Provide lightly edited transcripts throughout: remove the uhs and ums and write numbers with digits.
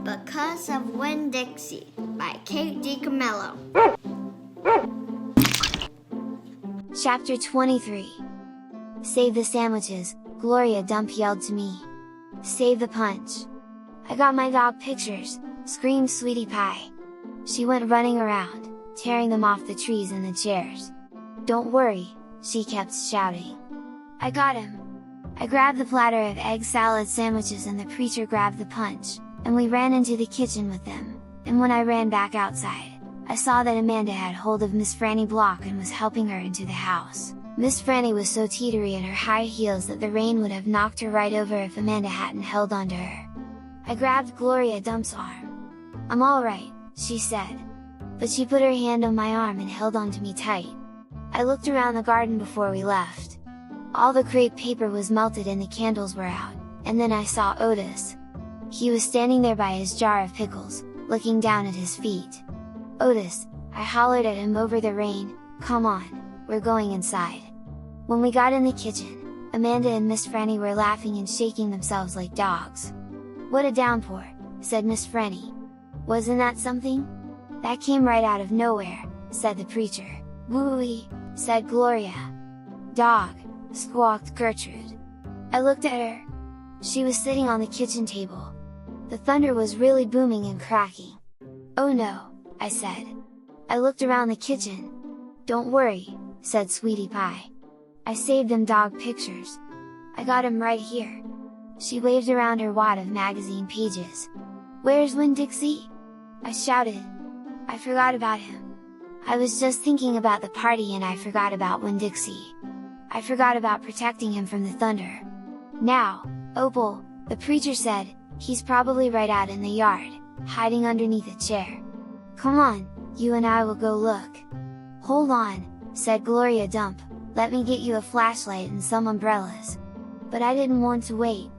Because of Winn Dixie by DiCamillo. Chapter 23. Save the sandwiches, Gloria Dump yelled to me. Save the punch. I got my dog pictures, screamed Sweetie Pie. She went running around, tearing them off the trees and the chairs. Don't worry, she kept shouting. I got him. I grabbed the platter of egg salad sandwiches and the preacher grabbed the punch, and we ran into the kitchen with them, and when I ran back outside, I saw that Amanda had hold of Miss Franny Block and was helping her into the house. Miss Franny was so teetery in her high heels that the rain would have knocked her right over if Amanda hadn't held onto her. I grabbed Gloria Dump's arm. I'm alright, she said. But she put her hand on my arm and held onto me tight. I looked around the garden before we left. All the crepe paper was melted and the candles were out, and then I saw Otis. He was standing there by his jar of pickles, looking down at his feet. Otis, I hollered at him over the rain, come on, we're going inside. When we got in the kitchen, Amanda and Miss Franny were laughing and shaking themselves like dogs. What a downpour, said Miss Franny. Wasn't that something? That came right out of nowhere, said the preacher. Woo-wee, said Gloria. Dog, squawked Gertrude. I looked at her. She was sitting on the kitchen table. The thunder was really booming and cracking. Oh no, I said. I looked around the kitchen. Don't worry, said Sweetie Pie. I saved them dog pictures. I got him right here. She waved around her wad of magazine pages. Where's Winn Dixie? I shouted. I forgot about him. I was just thinking about the party and I forgot about Winn Dixie. I forgot about protecting him from the thunder. Now, Opal, the preacher said, he's probably right out in the yard, hiding underneath a chair. Come on, you and I will go look. Hold on, said Gloria Dump, let me get you a flashlight and some umbrellas. But I didn't want to wait.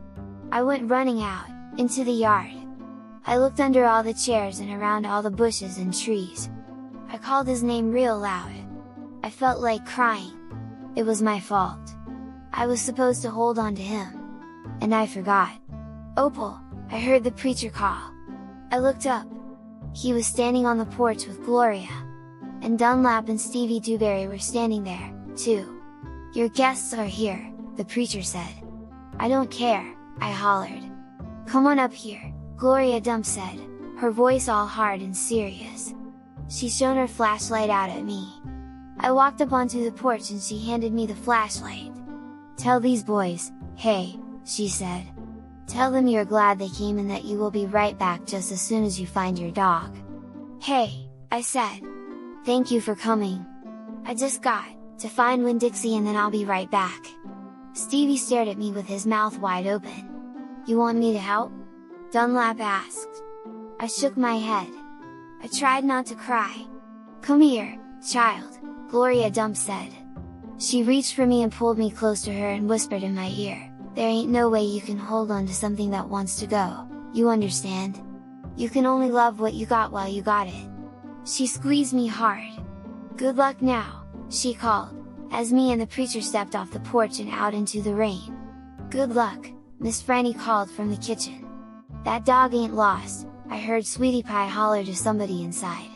I went running out, into the yard. I looked under all the chairs and around all the bushes and trees. I called his name real loud. I felt like crying. It was my fault. I was supposed to hold on to him. And I forgot. Opal, I heard the preacher call. I looked up. He was standing on the porch with Gloria. And Dunlap and Stevie Dewberry were standing there, too. Your guests are here, the preacher said. I don't care, I hollered. Come on up here, Gloria Dump said, her voice all hard and serious. She shone her flashlight out at me. I walked up onto the porch and she handed me the flashlight. Tell these boys, hey, she said. Tell them you're glad they came and that you will be right back just as soon as you find your dog. Hey, I said. Thank you for coming. I just got to find Winn Dixie and then I'll be right back. Stevie stared at me with his mouth wide open. You want me to help? Dunlap asked. I shook my head. I tried not to cry. Come here, child, Gloria Dump said. She reached for me and pulled me close to her and whispered in my ear, there ain't no way you can hold on to something that wants to go, you understand? You can only love what you got while you got it. She squeezed me hard. Good luck now, she called, as me and the preacher stepped off the porch and out into the rain. Good luck, Miss Franny called from the kitchen. That dog ain't lost, I heard Sweetie Pie holler to somebody inside.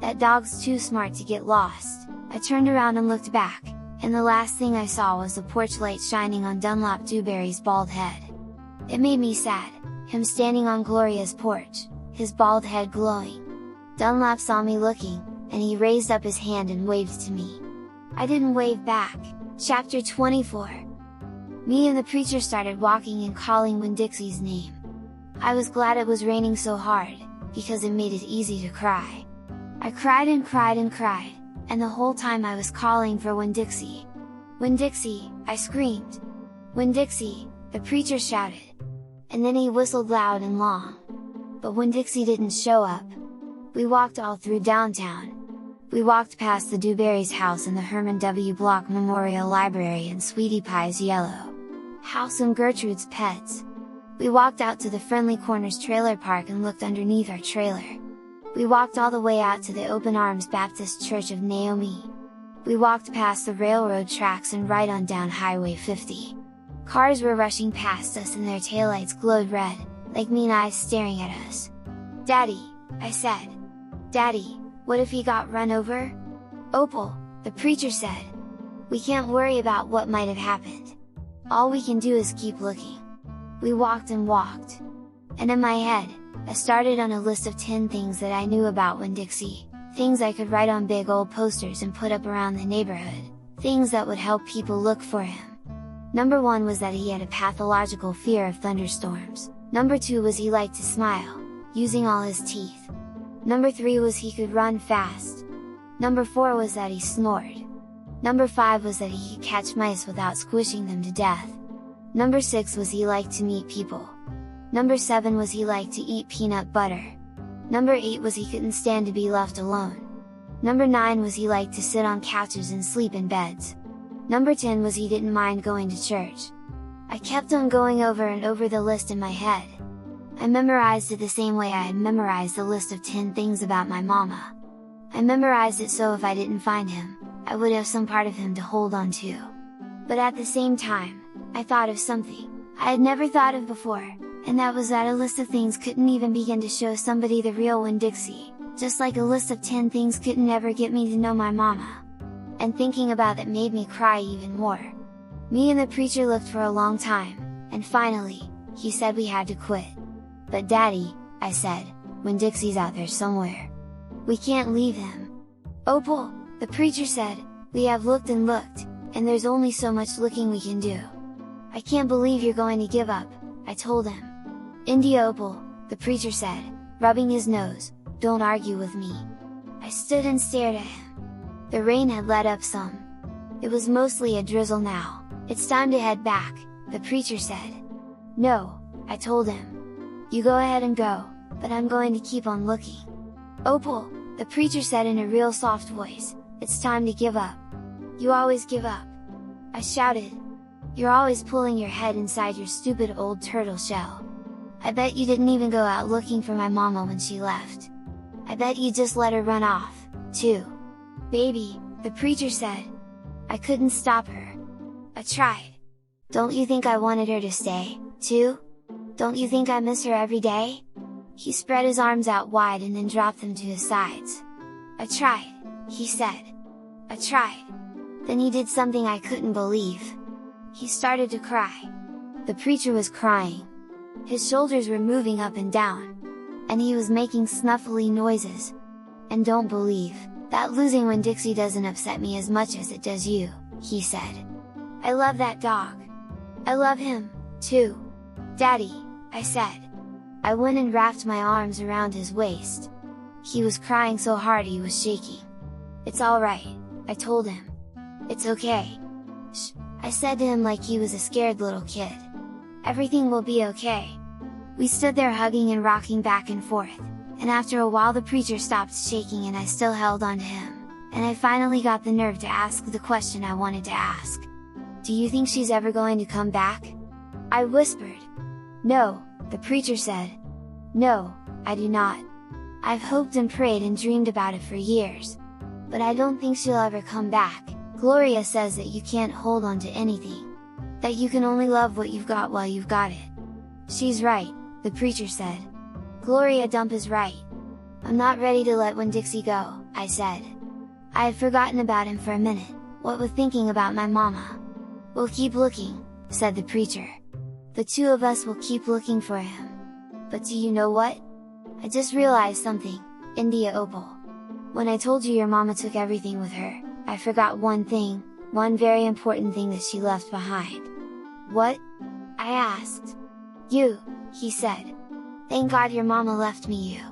That dog's too smart to get lost. I turned around and looked back, and the last thing I saw was the porch light shining on Dunlap Dewberry's bald head. It made me sad, him standing on Gloria's porch, his bald head glowing. Dunlap saw me looking, and he raised up his hand and waved to me. I didn't wave back. Chapter 24. Me and the preacher started walking and calling Winn Dixie's name. I was glad it was raining so hard, because it made it easy to cry. I cried and cried and cried, and the whole time I was calling for Winn Dixie. Winn Dixie, I screamed. Winn Dixie, the preacher shouted. And then he whistled loud and long. But Winn Dixie didn't show up. We walked all through downtown. We walked past the Dewberry's house and the Herman W. Block Memorial Library and Sweetie Pie's yellow house and Gertrude's pets. We walked out to the Friendly Corners trailer park and looked underneath our trailer. We walked all the way out to the Open Arms Baptist Church of Naomi. We walked past the railroad tracks and right on down Highway 50. Cars were rushing past us and their taillights glowed red, like mean eyes staring at us. "Daddy," I said. "Daddy, what if he got run over?" "Opal," the preacher said. "We can't worry about what might have happened. All we can do is keep looking." We walked and walked. And in my head, I started on a list of 10 things that I knew about Winn Dixie, things I could write on big old posters and put up around the neighborhood, things that would help people look for him. Number 1 was that he had a pathological fear of thunderstorms. Number 2 was he liked to smile, using all his teeth. Number 3 was he could run fast. Number 4 was that he snored. Number 5 was that he could catch mice without squishing them to death. Number 6 was he liked to meet people. Number 7 was he liked to eat peanut butter. Number 8 was he couldn't stand to be left alone. Number 9 was he liked to sit on couches and sleep in beds. Number 10 was he didn't mind going to church. I kept on going over and over the list in my head. I memorized it the same way I had memorized the list of 10 things about my mama. I memorized it so if I didn't find him, I would have some part of him to hold on to. But at the same time, I thought of something I had never thought of before, and that was that a list of things couldn't even begin to show somebody the real Winn Dixie, just like a list of 10 things couldn't ever get me to know my mama. And thinking about that made me cry even more. Me and the preacher looked for a long time, and finally, he said we had to quit. "But Daddy," I said, "Winn Dixie's out there somewhere. We can't leave him." "Opal," the preacher said, "we have looked and looked, and there's only so much looking we can do." "I can't believe you're going to give up," I told him. "India, Opal," the preacher said, rubbing his nose, "don't argue with me." I stood and stared at him. The rain had let up some. It was mostly a drizzle now. "It's time to head back," the preacher said. "No," I told him. "You go ahead and go, but I'm going to keep on looking." "Opal," the preacher said in a real soft voice, "it's time to give up. You always give up." I shouted. "You're always pulling your head inside your stupid old turtle shell. I bet you didn't even go out looking for my mama when she left. I bet you just let her run off, too." "Baby," the preacher said. I couldn't stop her. I tried. "Don't you think I wanted her to stay, too? Don't you think I miss her every day?" He spread his arms out wide and then dropped them to his sides. "I tried," he said. "I tried." Then he did something I couldn't believe. He started to cry. The preacher was crying. His shoulders were moving up and down. And he was making snuffly noises. "And don't believe that losing Winn Dixie doesn't upset me as much as it does you," he said. "I love that dog. I love him, too." "Daddy," I said. I went and wrapped my arms around his waist. He was crying so hard he was shaking. "It's alright," I told him. "It's okay. Shh," I said to him like he was a scared little kid. "Everything will be okay." We stood there hugging and rocking back and forth, and after a while the preacher stopped shaking and I still held on to him, and I finally got the nerve to ask the question I wanted to ask. "Do you think she's ever going to come back?" I whispered. "No," the preacher said. "No, I do not. I've hoped and prayed and dreamed about it for years. But I don't think she'll ever come back. Gloria says that you can't hold on to anything. That you can only love what you've got while you've got it." "She's right," the preacher said. "Gloria Dump is right. I'm not ready to let Winn Dixie go," I said. I had forgotten about him for a minute, what with thinking about my mama. "We'll keep looking," said the preacher. "The two of us will keep looking for him. But do you know what? I just realized something, India Opal. When I told you your mama took everything with her, I forgot one thing, one very important thing that she left behind." "What?" I asked. "You," he said. "Thank God your mama left me you."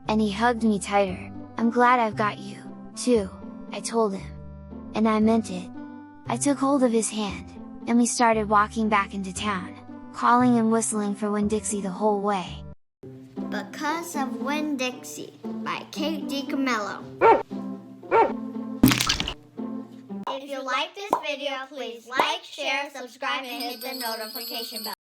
And he hugged me tighter. "I'm glad I've got you, too," I told him. And I meant it. I took hold of his hand, and we started walking back into town, calling and whistling for Winn Dixie the whole way. Because of Winn Dixie by DiCamillo. If you like this video, please like, share, subscribe, and hit the notification bell.